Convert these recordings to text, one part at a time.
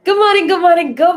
Good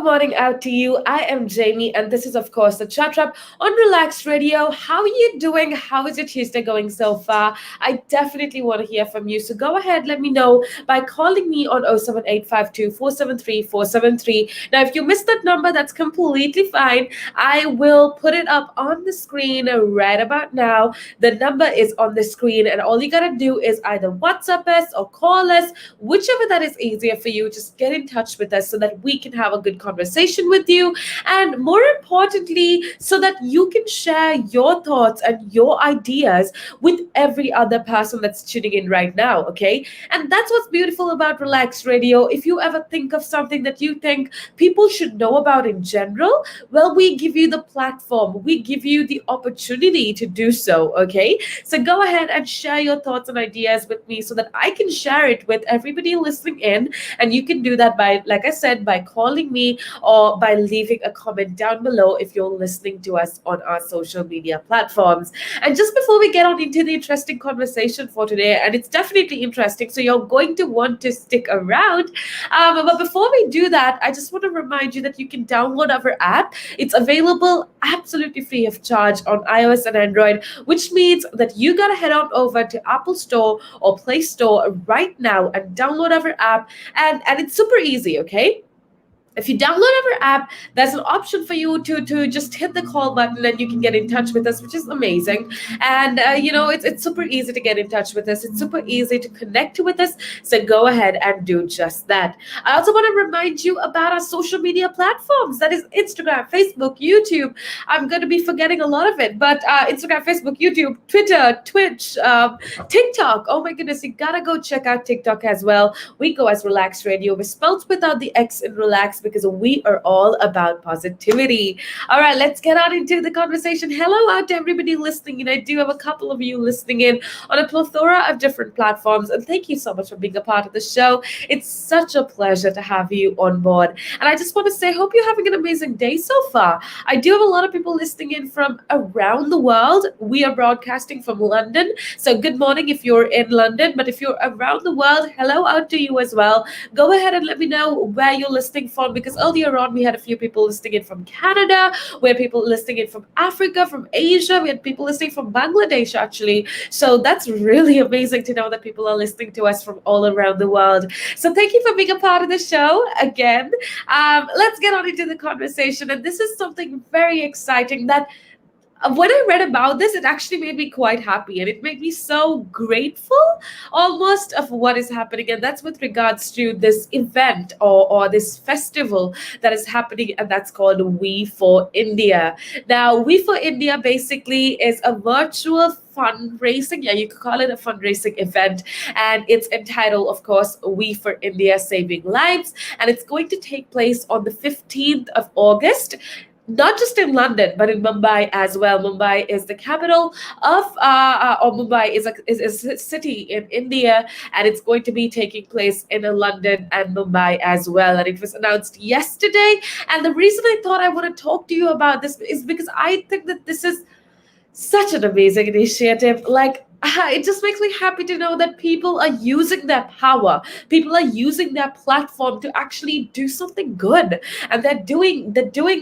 morning out to you. I am Jamie, and this is, of course, the Chat Wrap on Relax Radio. How are you doing? How is your Tuesday going so far? I definitely want to hear from you. So go ahead, let me know by calling me on 07852 Now, if you missed that number, that's completely fine. I will put it up on the screen right about now. The number is on the screen, and all you got to do is either WhatsApp us or call us, whichever that is easier for you. Just get in touch with us so that we can have a good conversation with you, and more importantly, so that you can share your thoughts and your ideas with every other person that's tuning in right now. Okay, and that's what's beautiful about Relax Radio. If you ever think of something that you think people should know about in general, well, we give you the platform, we give you the opportunity to do so. Okay, so go ahead and share your thoughts and ideas with me so that I can share it with everybody listening in. And you can do that by, like I said, by calling me or by leaving a comment down below if you're listening to us on our social media platforms. And just before we get on into the interesting conversation for today, and it's definitely interesting, so you're going to want to stick around. But before we do that, I just want to remind you that you can download our app. It's available absolutely free of charge on iOS and Android, which means that you gotta head on over to Apple Store or Play Store right now and download our app. And it's super easy, okay? If you download our app, there's an option for you to just hit the call button and you can get in touch with us, which is amazing. And it's super easy to get in touch with us. It's super easy to connect with us. So go ahead and do just that. I also want to remind you about our social media platforms. That is Instagram, Facebook, YouTube. I'm going to be forgetting a lot of it, but Instagram, Facebook, YouTube, Twitter, Twitch, TikTok. Oh my goodness, you gotta go check out TikTok as well. We go as Relax Radio. We're spelled without the X in Relax because we are all about positivity. All right, let's get on into the conversation. Hello out to everybody listening, and I do have a couple of you listening in on a plethora of different platforms, and thank you so much for being a part of the show. It's such a pleasure to have you on board, and I just want to say, hope you're having an amazing day so far. I do have a lot of people listening in from around the world. We are broadcasting from London, so good morning if you're in London, but if you're around the world, hello out to you as well. Go ahead and let me know where you're listening from, because earlier on we had a few people listening in from Canada, we had people listening in from Africa, from Asia, we had people listening from Bangladesh actually. So that's really amazing to know that people are listening to us from all around the world. So thank you for being a part of the show again. Let's get on into the conversation, and this is something very exciting that when I read about this, it actually made me quite happy, and it made me so grateful almost of what is happening. And that's with regards to this event or this festival that is happening, and that's called We for India. Now, We for India basically is a virtual fundraising, yeah, you could call it a fundraising event, and it's entitled, of course, We for India Saving Lives, and it's going to take place on the 15th of August, not just in London, but in Mumbai as well. Mumbai is the capital of, or Mumbai is a city in India, and it's going to be taking place in London and Mumbai as well. And it was announced yesterday. And the reason I thought I want to talk to you about this is because I think that this is such an amazing initiative. Like, it just makes me happy to know that people are using their power, people are using their platform to actually do something good, and they're doing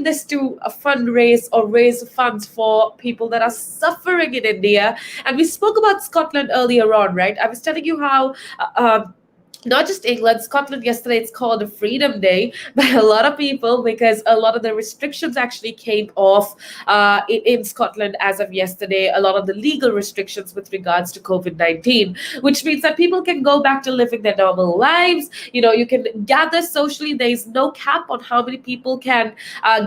this to fundraise or raise funds for people that are suffering in India. And we spoke about Scotland earlier on, right? I was telling you how not just England, Scotland yesterday, it's called a Freedom Day by a lot of people, because a lot of the restrictions actually came off in Scotland as of yesterday. A lot of the legal restrictions with regards to COVID-19, which means that people can go back to living their normal lives. You know, you can gather socially. There is no cap on how many people can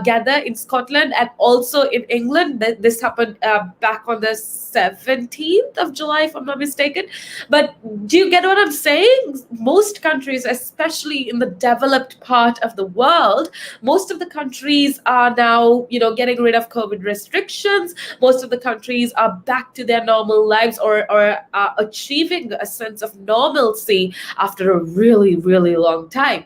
gather in Scotland, and also in England. This happened back on the 17th of July, if I'm not mistaken. But do you get what I'm saying? Most countries, especially in the developed part of the world, most of the countries are now, getting rid of COVID restrictions. Most of the countries are back to their normal lives, or are achieving a sense of normalcy after a really, really long time.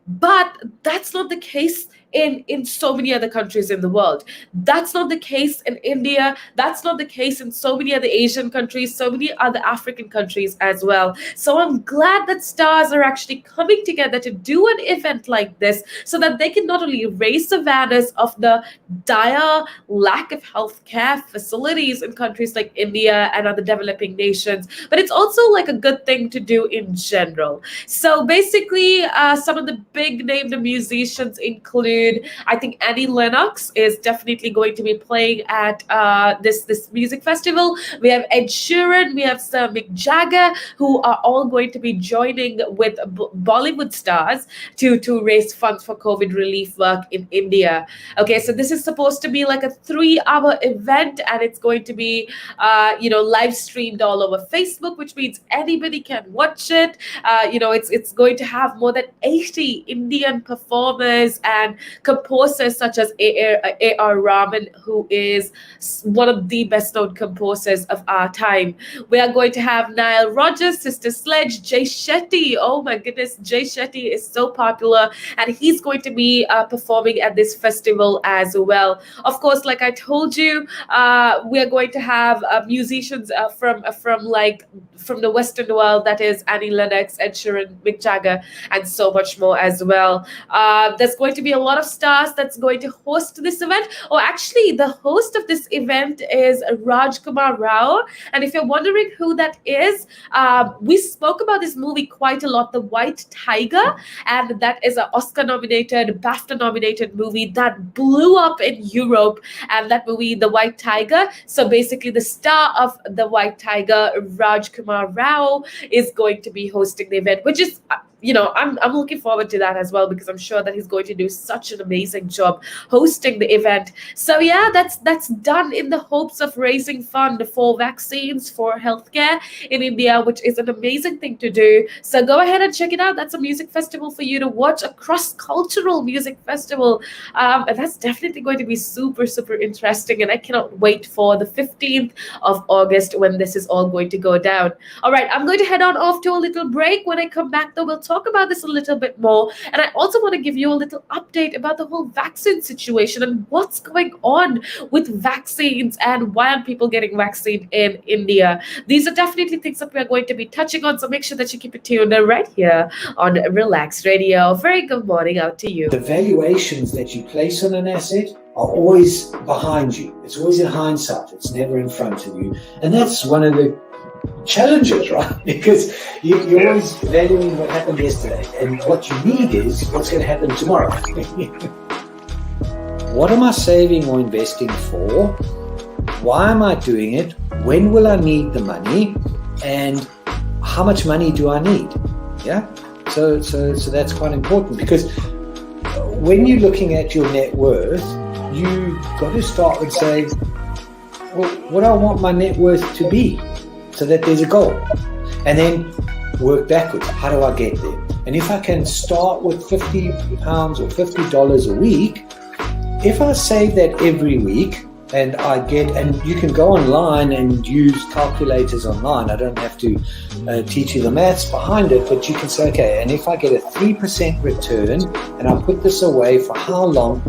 But that's not the case in so many other countries in the world. That's not the case in India. That's not the case in so many other Asian countries, so many other African countries as well. So I'm glad that stars are actually coming together to do an event like this so that they can not only raise awareness of the dire lack of healthcare facilities in countries like India and other developing nations, but it's also like a good thing to do in general. So basically, some of the big named musicians include, I think Annie Lennox is definitely going to be playing at this music festival. We have Ed Sheeran, we have Sir Mick Jagger, who are all going to be joining with Bollywood stars to raise funds for COVID relief work in India. Okay, so this is supposed to be like a 3-hour event, and it's going to be live streamed all over Facebook, which means anybody can watch it. It's going to have more than 80 Indian performers and composers such as A.R. Rahman, who is one of the best known composers of our time. We are going to have Nile Rodgers, Sister Sledge, Jay Shetty. Oh my goodness, Jay Shetty is so popular, and he's going to be performing at this festival as well. Of course, like I told you, we are going to have musicians from the Western world, that is Annie Lennox, Ed Sheeran, Mick Jagger, and so much more as well. There's going to be a lot of stars that's going to host this event. Oh, actually, the host of this event is Rajkumar Rao. And if you're wondering who that is, we spoke about this movie quite a lot, The White Tiger. And that is an Oscar-nominated, BAFTA-nominated movie that blew up in Europe. And that movie, The White Tiger. So basically, the star of The White Tiger, Rajkumar Rao, is going to be hosting the event, which is I'm looking forward to that as well, because I'm sure that he's going to do such an amazing job hosting the event. So yeah, that's done in the hopes of raising fund for vaccines for healthcare in India, which is an amazing thing to do. So go ahead and check it out. That's a music festival for you to watch, a cross-cultural music festival. And that's definitely going to be super, super interesting. And I cannot wait for the 15th of August when this is all going to go down. All right, I'm going to head on off to a little break. When I come back, though, we'll talk about this a little bit more. And I also want to give you a little update about the whole vaccine situation and what's going on with vaccines and why aren't people getting vaccinated in India. These are definitely things that we are going to be touching on. So make sure that you keep it tuned right here on Relaks Radio. Very good morning out to you. The valuations that you place on an asset are always behind you. It's always in hindsight. It's never in front of you. And that's one of the challenges, right? Because you're always valuing what happened yesterday, and what you need is what's going to happen tomorrow. What am I saving or investing for? Why am I doing it? When will I need the money? And how much money do I need? Yeah. So that's quite important, because when you're looking at your net worth, you got to start with saying, well, what do I want my net worth to be? So that there's a goal, and then work backwards. How do I get there? And if I can start with £50 or $50 a week, if I save that every week, and you can go online and use calculators online. I don't have to teach you the maths behind it, but you can say, okay, and if I get a 3% return and I put this away for how long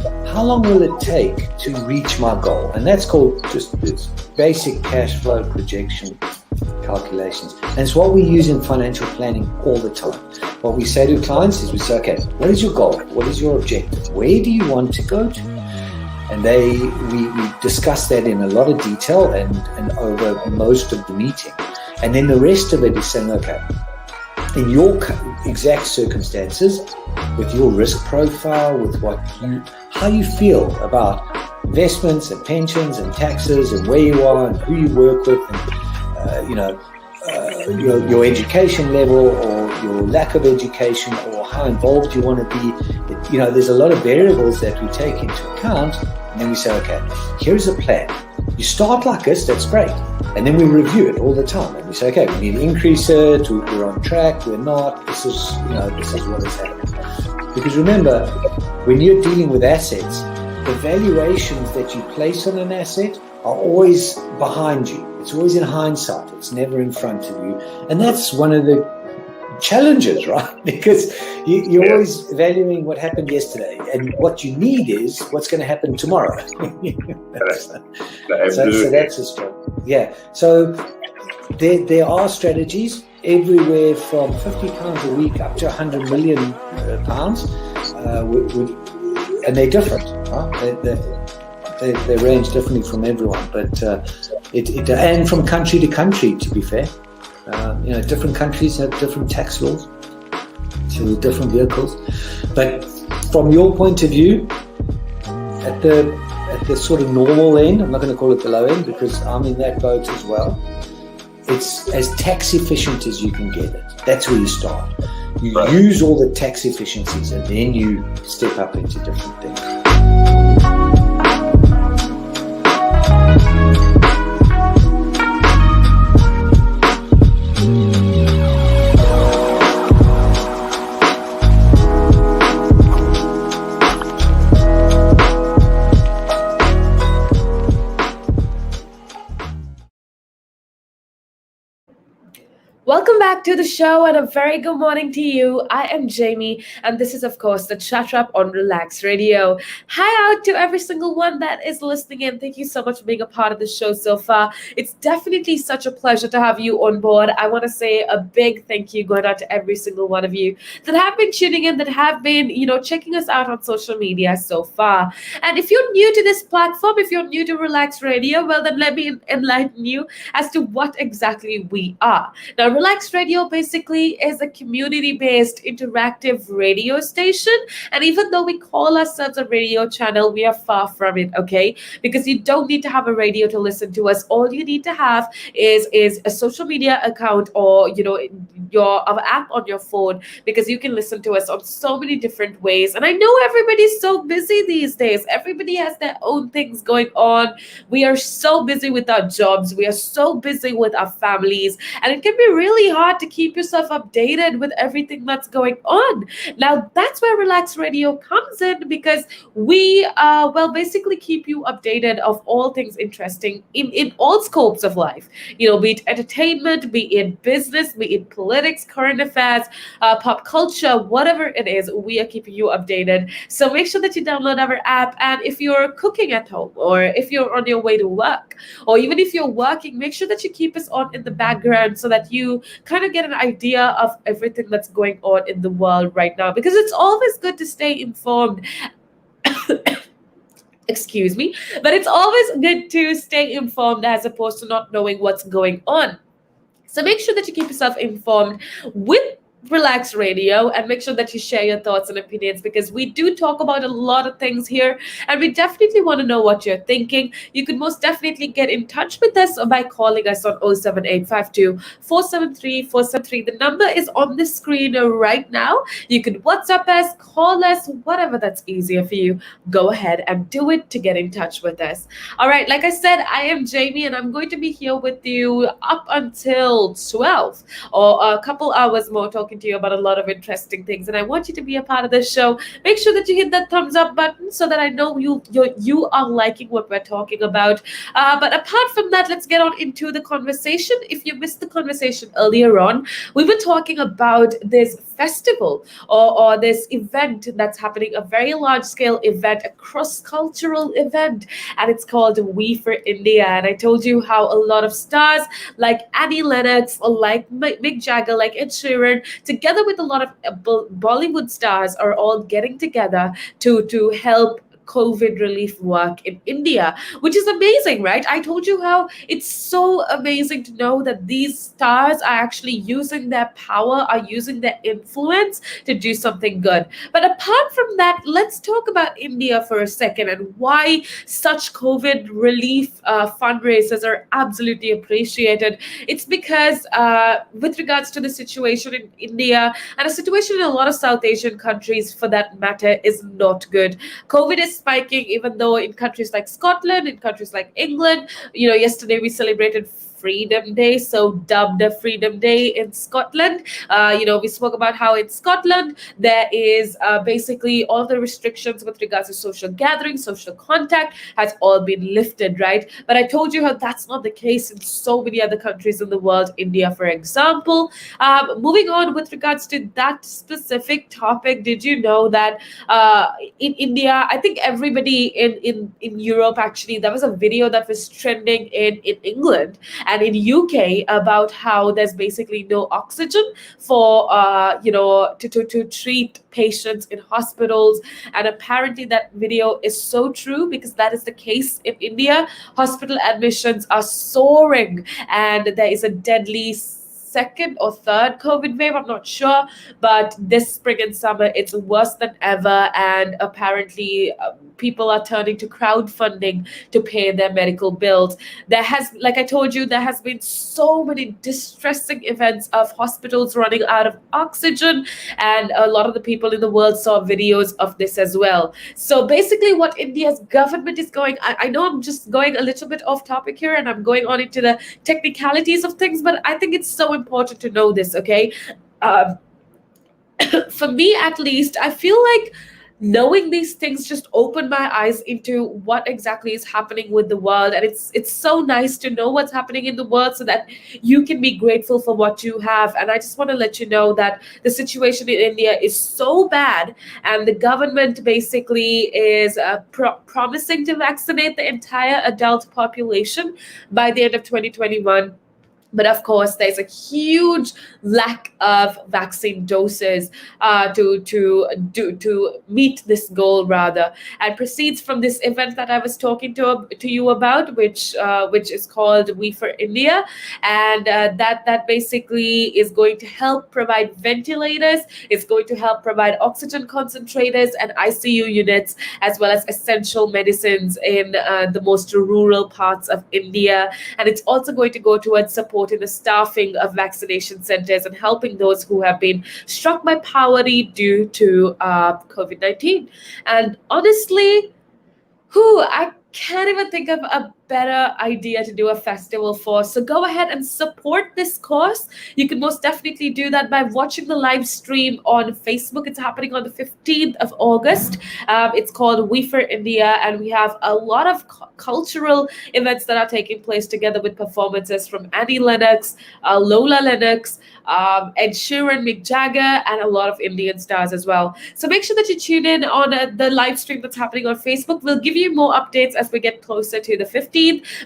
will it take to reach my goal? And that's called just this basic cash flow projection calculations. And it's what we use in financial planning all the time. What we say to clients is we say, okay, what is your goal? What is your objective? Where do you want to go to? And we discuss that in a lot of detail and over most of the meeting. And then the rest of it is saying, okay, in your exact circumstances, with your risk profile, with how you feel about investments and pensions and taxes and where you are and who you work with, and your education level or your lack of education or how involved you want to be. There's a lot of variables that we take into account, and then we say, okay, here's a plan. You start like this, that's great. And then we review it all the time. And we say, okay, we need to increase it, we're on track, we're not, this is what is happening. Because remember, when you're dealing with assets, the valuations that you place on an asset are always behind you. It's always in hindsight. It's never in front of you. And that's one of the challenges, right? Because you're Yeah. always evaluating what happened yesterday, and what you need is what's going to happen tomorrow. so Absolutely. that's a struggle. Yeah. So there are strategies everywhere from £50 a week up to £100 million, and they're different. Right? They range differently from everyone, but and from country to country. To be fair, different countries have different tax laws, so different vehicles. But from your point of view, at the sort of normal end, I'm not going to call it the low end because I'm in that boat as well. It's as tax efficient as you can get it. That's where you start. You use all the tax efficiencies, and then you step up into different things. Welcome back to the show and a very good morning to you. I am Jaimmy, and this is, of course, the Chat Wrap on Relaks Radio. Hi out to every single one that is listening in. Thank you so much for being a part of the show so far. It's definitely such a pleasure to have you on board. I want to say a big thank you going out to every single one of you that have been tuning in, that have been, checking us out on social media so far. And if you're new to this platform, if you're new to Relaks Radio, well, then let me enlighten you as to what exactly we are. Now, Relaks Radio basically is a community-based interactive radio station. And even though we call ourselves a radio channel, we are far from it, okay? Because you don't need to have a radio to listen to us. All you need to have is a social media account or, our app on your phone, because you can listen to us on so many different ways. And I know everybody's so busy these days. Everybody has their own things going on. We are so busy with our jobs. We are so busy with our families. And it can be really hard to keep yourself updated with everything that's going on. Now, that's where Relaks Radio comes in, because we, basically keep you updated of all things interesting in all scopes of life. Be it entertainment, be it business, be it politics, current affairs, pop culture, whatever it is, we are keeping you updated. So make sure that you download our app. And if you're cooking at home, or if you're on your way to work, or even if you're working, make sure that you keep us on in the background so that you kind of get an idea of everything that's going on in the world right now, because it's always good to stay informed. Excuse me, but it's always good to stay informed as opposed to not knowing what's going on. So make sure that you keep yourself informed with Relaks Radio, and make sure that you share your thoughts and opinions, because we do talk about a lot of things here and we definitely want to know what you're thinking. You could most definitely get in touch with us by calling us on 07852 473 473. The number is on the screen right now. You could WhatsApp us, call us, whatever that's easier for you. Go ahead and do it to get in touch with us. All right, like I said, I am Jaimmy, and I'm going to be here with you up until 12 or a couple hours more, talking to you about a lot of interesting things. And I want you to be a part of this show. Make sure that you hit that thumbs up button so that I know you are liking what we're talking about. But apart from that, let's get on into the conversation. If you missed the conversation earlier on, we were talking about this festival or this event that's happening, a very large scale event, a cross-cultural event, and it's called We for India. And I told you how a lot of stars like Annie Lennox, or like Mick Jagger, like Ed Sheeran, together with a lot of Bollywood stars, are all getting together to help COVID relief work in India, which is amazing, right? I told you how it's so amazing to know that these stars are actually using their power, are using their influence to do something good. But apart from that, let's talk about India for a second, and why such COVID relief fundraisers are absolutely appreciated. It's because with regards to the situation in India, and a situation in a lot of South Asian countries for that matter, is not good. COVID is spiking, even though in countries like Scotland, in countries like England, yesterday we celebrated Freedom Day, so dubbed a Freedom Day in Scotland. We spoke about how in Scotland there is basically all the restrictions with regards to social gathering, social contact has all been lifted, right? But I told you how that's not the case in so many other countries in the world, India, for example. Moving on with regards to that specific topic, did you know that in India, I think everybody in Europe, actually, there was a video that was trending in England and in UK about how there's basically no oxygen for to treat patients in hospitals. And apparently that video is so true, because that is the case in India. Hospital admissions are soaring, and there is a deadly second or third COVID wave, I'm not sure, but this spring and summer it's worse than ever, and apparently people are turning to crowdfunding to pay their medical bills. Like I told you, there has been so many distressing events of hospitals running out of oxygen, and a lot of the people in the world saw videos of this as well. So basically what India's government is going, I know I'm just going a little bit off topic here and I'm going on into the technicalities of things, but I think it's so important to know this, okay? For me, at least, I feel like knowing these things just opened my eyes into what exactly is happening with the world, and it's so nice to know what's happening in the world so that you can be grateful for what you have. And I just want to let you know that the situation in India is so bad, and the government basically is promising to vaccinate the entire adult population by the end of 2021. But of course, there's a huge lack of vaccine doses to meet this goal, rather, and proceeds from this event that I was talking to you about, which is called We for India, and that basically is going to help provide ventilators, it's going to help provide oxygen concentrators and ICU units, as well as essential medicines in the most rural parts of India, and it's also going to go towards supporting the staffing of vaccination centers and helping those who have been struck by poverty due to COVID-19. And honestly, I can't even think of a better idea to do a festival for. So go ahead and support this cause. You can most definitely do that by watching the live stream on Facebook. It's happening on the 15th of August. It's called We for India, and we have a lot of cultural events that are taking place together with performances from Annie Lennox, Lola Lennox, Ed Sheeran, Mick Jagger, and a lot of Indian stars as well. So make sure that you tune in on the live stream that's happening on Facebook. We'll give you more updates as we get closer to the 15th,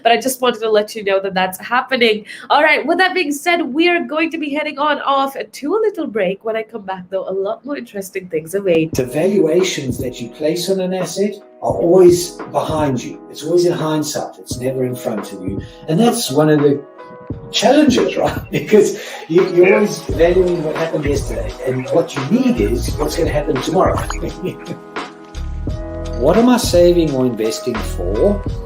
but I just wanted to let you know that that's happening. All right, with that being said, we are going to be heading off to a little break. When I come back, though, a lot more interesting things await. The valuations that you place on an asset are always behind you. It's always in hindsight. It's never in front of you. And that's one of the challenges, right? Because you're always valuing what happened yesterday, and what you need is what's going to happen tomorrow. What am I saving or investing for?